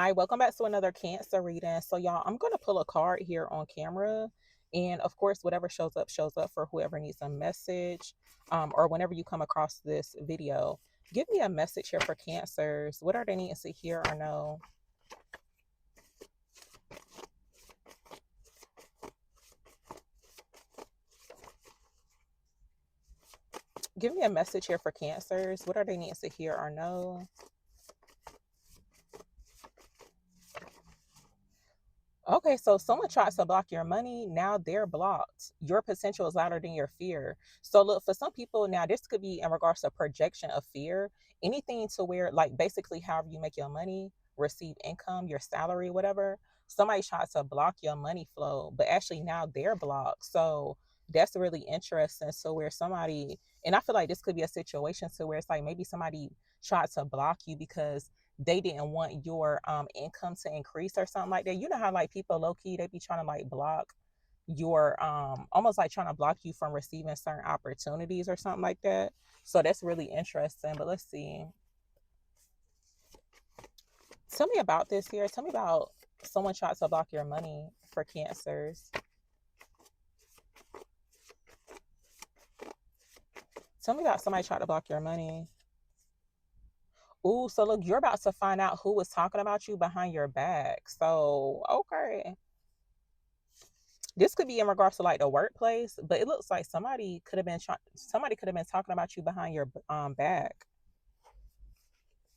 Hi, welcome back to another Cancer reading. So, y'all, I'm going to pull a card here on camera. And of course, whatever shows up for whoever needs a message, or whenever you come across this video. Give me a message here for Cancers. What are they needing to hear or know? Give me a message here for Cancers. What are they needing to hear or know? Okay, so someone tries to block your money. Now they're blocked. Your potential is louder than your fear. So, look, for some people, now this could be in regards to projection of fear. Anything to where, like, basically, however you make your money, receive income, your salary, whatever. Somebody tries to block your money flow, but actually now they're blocked. So, that's really interesting. So, where somebody, and I feel like this could be a situation to where it's like maybe somebody tried to block you because they didn't want your income to increase or something like that. You know how like people low key they be trying to like block your almost like trying to block you from receiving certain opportunities or something like that. So that's really interesting. But let's see. Tell me about this here. Tell me about someone tries to block your money for Cancers. Tell me about somebody trying to block your money. Ooh, so look, you're about to find out who was talking about you behind your back. So, okay. This could be in regards to like the workplace, but it looks like somebody could have been talking about you behind your back.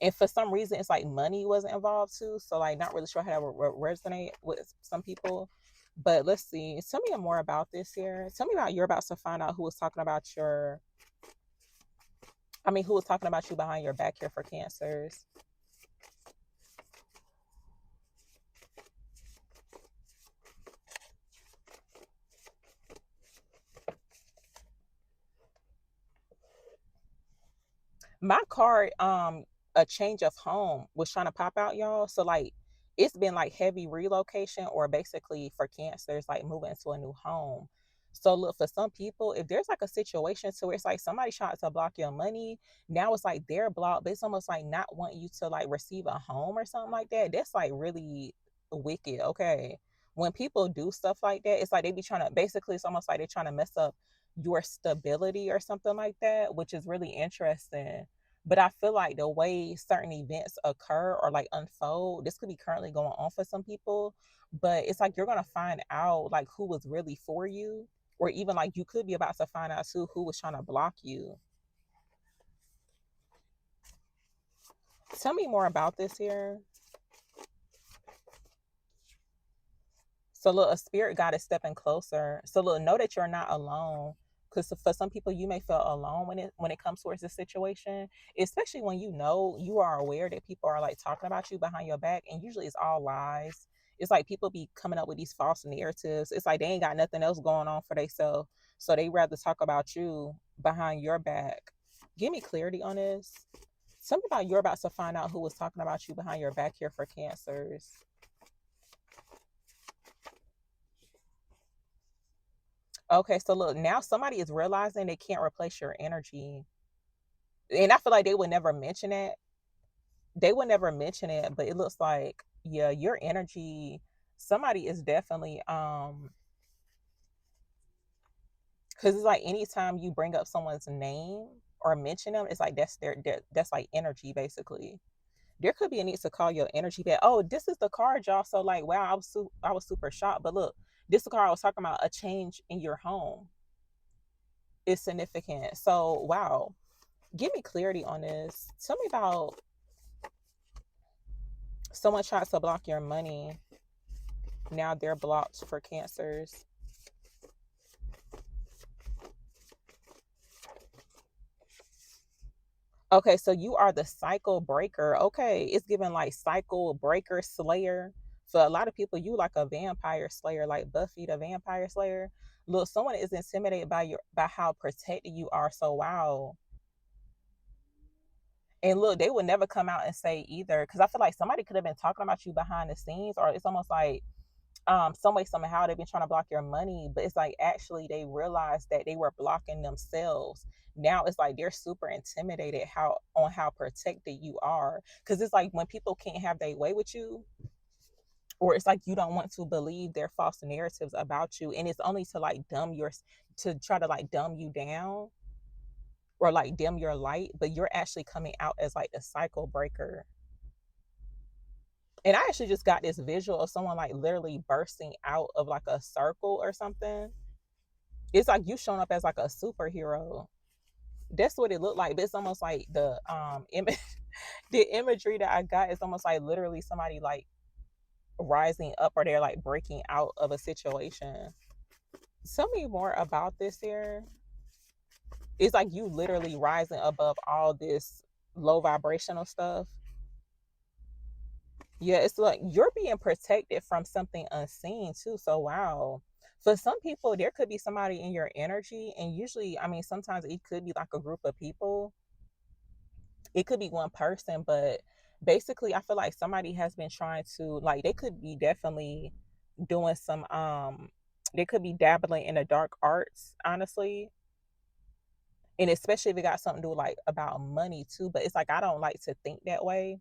And for some reason, it's like money wasn't involved too. So like, not really sure how that would resonate with some people. But let's see. Tell me more about this here. Tell me about you're about to find out who was talking about who was talking about you behind your back here for Cancers. My card, a change of home was trying to pop out, y'all. So like it's been like heavy relocation or basically for Cancers, like moving into a new home. So look, for some people, if there's like a situation to where it's like somebody trying to block your money, now it's like they're blocked, but it's almost like not wanting you to like receive a home or something like that. That's like really wicked. Okay. When people do stuff like that, it's like they be trying to basically it's almost like they're trying to mess up your stability or something like that, which is really interesting. But I feel like the way certain events occur or like unfold, this could be currently going on for some people, but it's like you're gonna find out like who was really for you, or even like you could be about to find out too who was trying to block you. Tell me more about this here. So look, a spirit God is stepping closer. So look, know that you're not alone. Because for some people, you may feel alone when it comes towards this situation, especially when you are aware that people are like talking about you behind your back, and usually it's all lies. It's like people be coming up with these false narratives. It's like they ain't got nothing else going on for themselves, so they rather talk about you behind your back. Give me clarity on this. Something about you're about to find out who was talking about you behind your back here for Cancers. Okay, so look, now somebody is realizing they can't replace your energy. And I feel like they would never mention it. They would never mention it, but it looks like, yeah, your energy, somebody is definitely because it's like anytime you bring up someone's name or mention them, it's like that's like energy basically. There could be a need to call your energy back. Oh, this is the card, y'all. So like, wow, I was super shocked. But look, this is the card I was talking about, a change in your home is significant. So wow, give me clarity on this. Tell me about someone tries to block your money. Now they're blocked for Cancers. Okay, so you are the cycle breaker. Okay, it's given like cycle breaker slayer. For a lot of people, you like a vampire slayer, like Buffy the Vampire Slayer. Look, someone is intimidated by how protected you are. So wow. And look, they would never come out and say either, because I feel like somebody could have been talking about you behind the scenes, or it's almost like some way, somehow they've been trying to block your money, but it's like actually they realized that they were blocking themselves. Now it's like they're super intimidated how protected you are. Cause it's like when people can't have their way with you, or it's like you don't want to believe their false narratives about you, and it's only to like to try to like dumb you down or like dim your light, but you're actually coming out as like the cycle breaker. And I actually just got this visual of someone like literally bursting out of like a circle or something. It's like you showing up as like a superhero. That's what it looked like. But it's almost like the imagery that I got is almost like literally somebody like rising up, or they're like breaking out of a situation. Tell me more about this here. It's like you literally rising above all this low vibrational stuff. Yeah, it's like you're being protected from something unseen too. So wow. For some people, there could be somebody in your energy, and usually, I mean, sometimes it could be like a group of people. It could be one person, but basically, I feel like somebody has been trying to like they could be definitely doing some they could be dabbling in the dark arts, honestly. And especially if it got something to do like about money too. But it's like I don't like to think that way.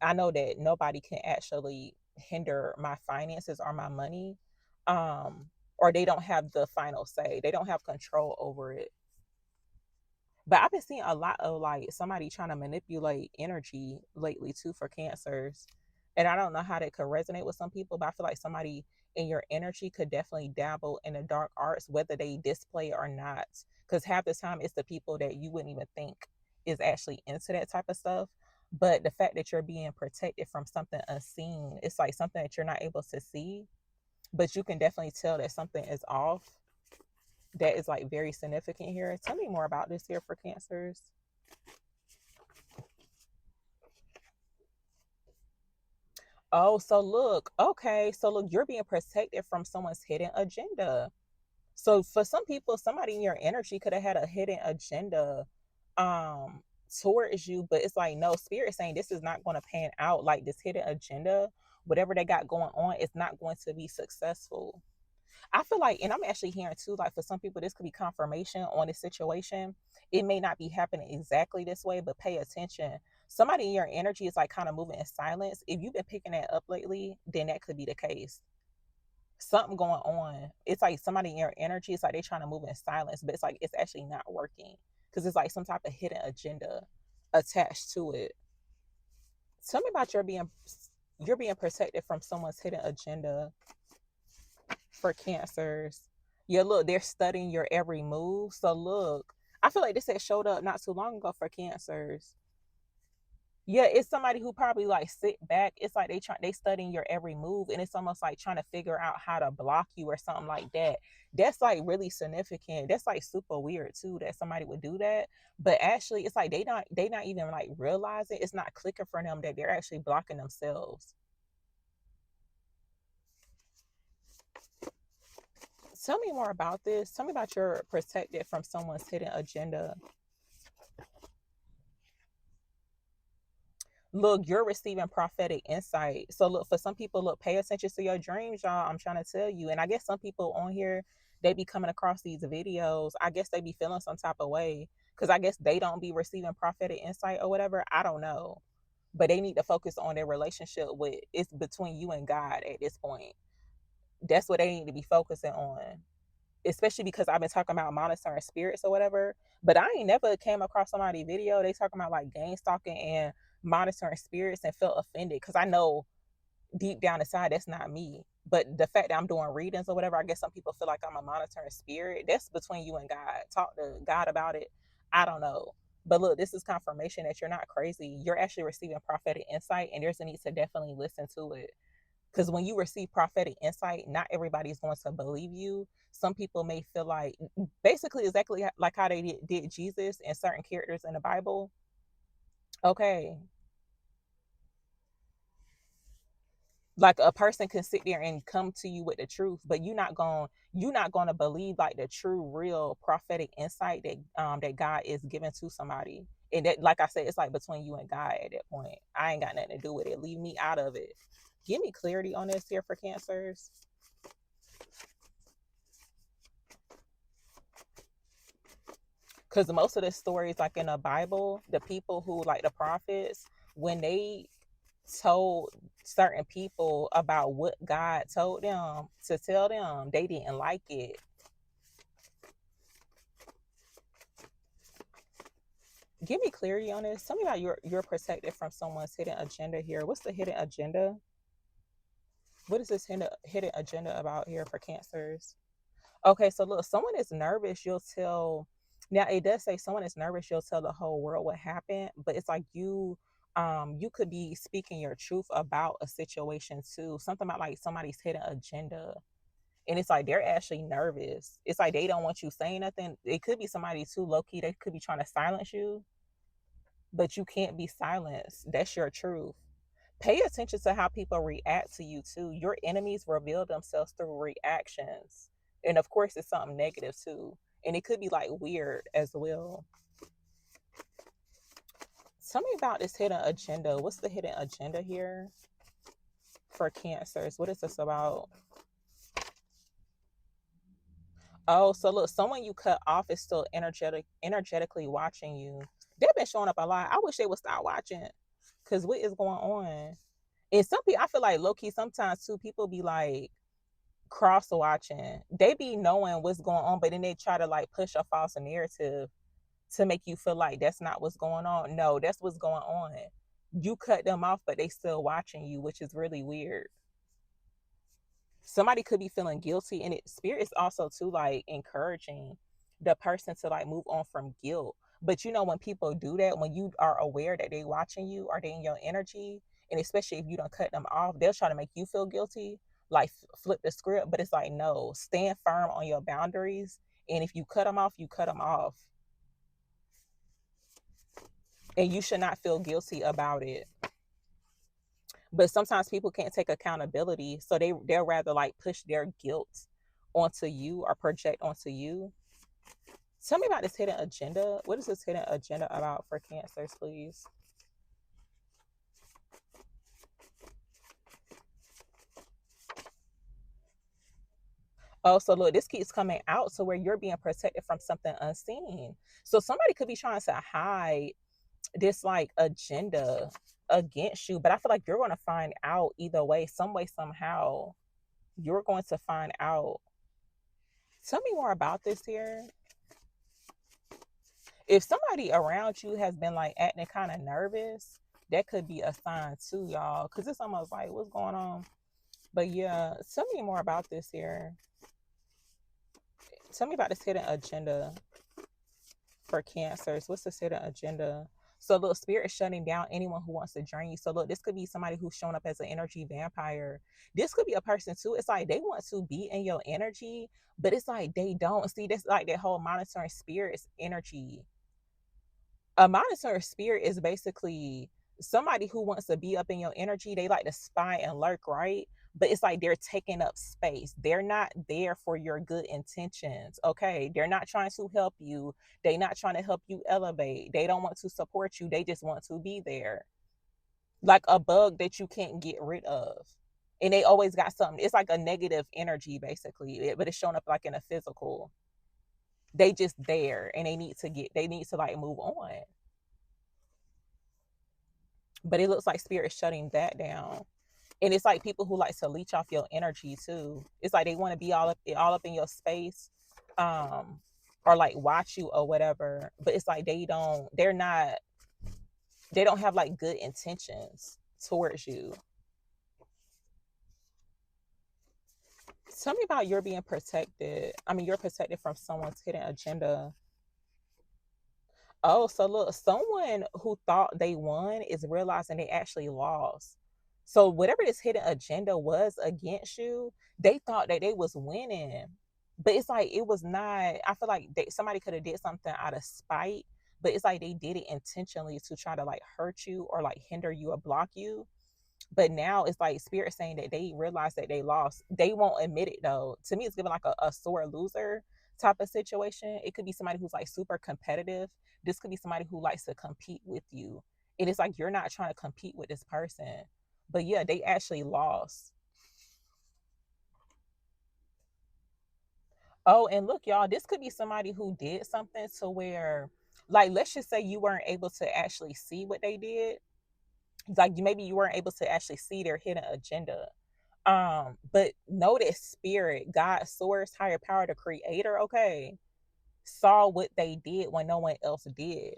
I know that nobody can actually hinder my finances or my money. Or they don't have the final say. They don't have control over it. But I've been seeing a lot of like somebody trying to manipulate energy lately too for cancers. And I don't know how that could resonate with some people, but I feel like somebody in your energy could definitely dabble in the dark arts, whether they display it or not. Because half the time it's the people that you wouldn't even think is actually into that type of stuff. But the fact that you're being protected from something unseen, it's like something that you're not able to see, but you can definitely tell that something is off. That is like very significant here. Tell me more about this here for cancers. Oh, so look, okay, so look, you're being protected from someone's hidden agenda. So for some people, somebody in your energy could have had a hidden agenda um towards you, but it's like no, spirit saying this is not going to pan out. Like this hidden agenda, whatever they got going on, is not going to be successful. I feel like, and I'm actually hearing too, like for some people, this could be confirmation on this situation. It may not be happening exactly this way, but pay attention. Somebody in your energy is like kind of moving in silence. If you've been picking that up lately, then that could be the case. Something going on. It's like somebody in your energy, it's like they're trying to move in silence, but it's like it's actually not working because it's like some type of hidden agenda attached to it. Tell me about you're being protected from someone's hidden agenda for cancers. Yeah, look, they're studying your every move. So look, I feel like this had showed up not too long ago for cancers. Yeah, it's somebody who probably like sit back. It's like they studying your every move, and it's almost like trying to figure out how to block you or something like that. That's like really significant. That's like super weird too that somebody would do that. But actually, it's like they not even like realizing, it's not clicking for them that they're actually blocking themselves. Tell me more about this. Tell me about your protected from someone's hidden agenda. Look, you're receiving prophetic insight. So look, for some people, look, pay attention to your dreams, y'all. I'm trying to tell you. And I guess some people on here, they be coming across these videos. I guess they be feeling some type of way. Cause I guess they don't be receiving prophetic insight or whatever. I don't know. But they need to focus on their relationship with it's between you and God at this point. That's what they need to be focusing on, especially because I've been talking about monitoring spirits or whatever. But I ain't never came across somebody video they talking about like gang stalking and monitoring spirits and felt offended because I know deep down inside that's not me. But the fact that I'm doing readings or whatever, I guess some people feel like I'm a monitoring spirit. That's between you and God. Talk to God about it. I don't know. But look, this is confirmation that you're not crazy. You're actually receiving prophetic insight, and there's a need to definitely listen to it. Because when you receive prophetic insight, not everybody's going to believe you. Some people may feel like basically exactly like how they did Jesus and certain characters in the Bible. Okay, like a person can sit there and come to you with the truth, but you're not going to believe like the true real prophetic insight that God is giving to somebody. And that, like I said, it's like between you and God at that point. I ain't got nothing to do with it. Leave me out of it. Give me clarity on this here for cancers. Because most of the stories, like in the Bible, the people who, like the prophets, when they told certain people about what God told them to tell them, they didn't like it. Give me clarity on this. Tell me about your perspective from someone's hidden agenda here. What's the hidden agenda? What is this hidden agenda about here for cancers? Okay, so look, someone is nervous, you'll tell. Now it does say someone is nervous, you'll tell the whole world what happened, but it's like you could be speaking your truth about a situation too. Something about like somebody's hidden agenda. And it's like they're actually nervous. It's like they don't want you saying nothing. It could be somebody too low key. They could be trying to silence you, but you can't be silenced. That's your truth. Pay attention to how people react to you too. Your enemies reveal themselves through reactions. And of course, it's something negative too. And it could be like weird as well. Tell me about this hidden agenda. What's the hidden agenda here for cancers? What is this about? Oh, so look, someone you cut off is still energetically watching you. They've been showing up a lot. I wish they would stop watching. Cause what is going on? And some people, I feel like low key sometimes too, people be like cross watching. They be knowing what's going on, but then they try to like push a false narrative to make you feel like that's not what's going on. No, that's what's going on. You cut them off, but they still watching you, which is really weird. Somebody could be feeling guilty, and it spirit is also too like encouraging the person to like move on from guilt. But you know, when people do that, when you are aware that they watching you or they in your energy, and especially if you don't cut them off, they'll try to make you feel guilty, like flip the script. But it's like, no, stand firm on your boundaries, and if you cut them off, you cut them off, and you should not feel guilty about it. But sometimes people can't take accountability, so they'll rather like push their guilt onto you or project onto you. Tell me about this hidden agenda. What is this hidden agenda about for cancers, please? Oh, so look, this keeps coming out to where you're being protected from something unseen. So somebody could be trying to hide this like agenda against you, but I feel like you're going to find out either way, some way, somehow. You're going to find out. Tell me more about this here. If somebody around you has been like acting kind of nervous, that could be a sign too, y'all. Cause it's almost like, what's going on? But yeah, tell me more about this here. Tell me about this hidden agenda for cancers. What's this hidden agenda? So look, spirit is shutting down anyone who wants to drain you. So look, this could be somebody who's showing up as an energy vampire. This could be a person too. It's like they want to be in your energy, but it's like they don't. See, that's like that whole monitoring spirits energy. A monitor spirit is basically somebody who wants to be up in your energy. They like to spy and lurk, right? But it's like they're taking up space. They're not there for your good intentions. Okay. They're not trying to help you. They're not trying to help you elevate. They don't want to support you. They just want to be there. Like a bug that you can't get rid of. And they always got something. It's like a negative energy, basically, but it's showing up like in a physical. They just there and they need to like move on. But it looks like spirit is shutting that down. And it's like people who like to leech off your energy too. It's like they want to be all up in your space, um, or like watch you or whatever. But it's like they don't have like good intentions towards you. Tell me about your being protected. I mean, you're protected from someone's hidden agenda. Oh, so look, someone who thought they won is realizing they actually lost. So whatever this hidden agenda was against you, they thought that they was winning. But it's like it was not. I feel like somebody could have did something out of spite, but it's like they did it intentionally to try to like hurt you or like hinder you or block you. But now it's like spirit saying that they realize that they lost. They won't admit it though. To me, it's giving like a sore loser type of situation. It could be somebody who's like super competitive. This could be somebody who likes to compete with you. And it's like you're not trying to compete with this person. But yeah, they actually lost. Oh, and look, y'all, this could be somebody who did something to where, like, let's just say you weren't able to actually see what they did. Like, maybe you weren't able to actually see their hidden agenda. But know that spirit, God, source, higher power, the creator, okay, saw what they did when no one else did.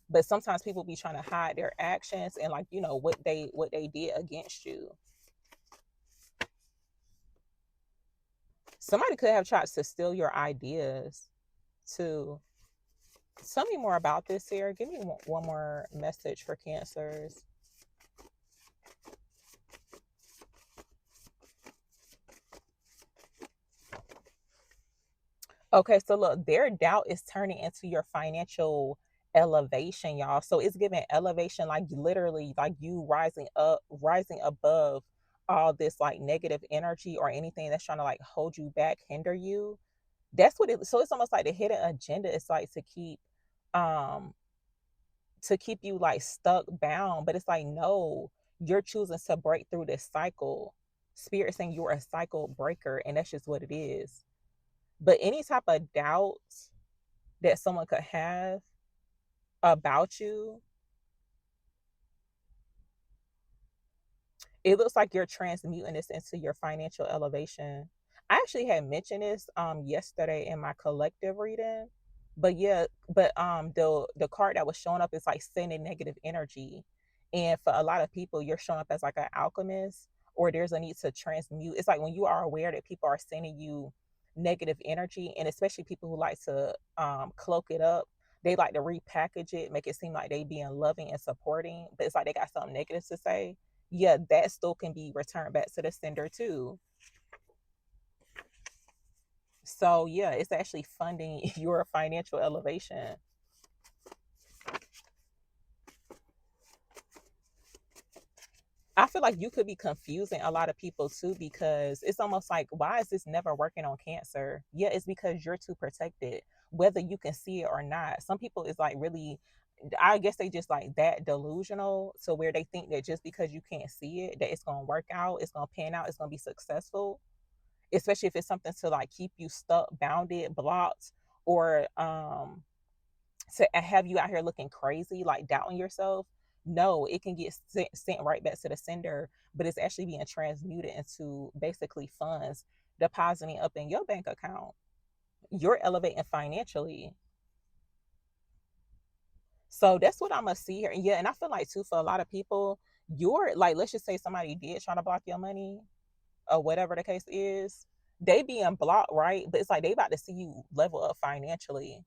But sometimes people be trying to hide their actions and, like, what they did against you. Somebody could have tried to steal your ideas too. Tell me more about this here. Give me one more message for cancers. Okay, so look, their doubt is turning into your financial elevation, y'all. So it's giving elevation, like literally, like you rising up, rising above all this like negative energy or anything that's trying to like hold you back, hinder you. That's what it, so it's almost like the hidden agenda is like um to keep you like stuck, bound. But it's like, no, you're choosing to break through this cycle. Spirit saying you're a cycle breaker, and that's just what it is. But any type of doubts that someone could have about you, it looks like you're transmuting this into your financial elevation. I actually had mentioned this yesterday in my collective reading. But yeah, but the card that was showing up is like sending negative energy. And for a lot of people, you're showing up as like an alchemist, or there's a need to transmute. It's like when you are aware that people are sending you negative energy, and especially people who like to cloak it up, they like to repackage it, make it seem like they being loving and supporting, but it's like they got something negative to say. Yeah, that still can be returned back to the sender too. So yeah, it's actually funding your financial elevation. I feel like you could be confusing a lot of people too, because it's almost like, why is this never working on Cancer? Yeah, it's because you're too protected, whether you can see it or not. Some people is like really, I guess they just like that delusional to where they think that just because you can't see it, that it's gonna work out, it's gonna pan out, it's gonna be successful. Especially if it's something to like keep you stuck, bounded, blocked, or to have you out here looking crazy, like doubting yourself. No, it can get sent right back to the sender, but it's actually being transmuted into basically funds depositing up in your bank account. You're elevating financially. So that's what I'm gonna see here. Yeah, and I feel like too, for a lot of people, you're like, let's just say somebody did try to block your money or whatever the case is, they being blocked, right? But it's like they about to see you level up financially.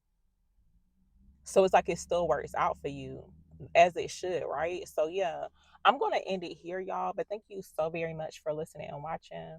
So it's like it still works out for you as it should, right? So yeah, I'm gonna end it here, y'all. But thank you so very much for listening and watching.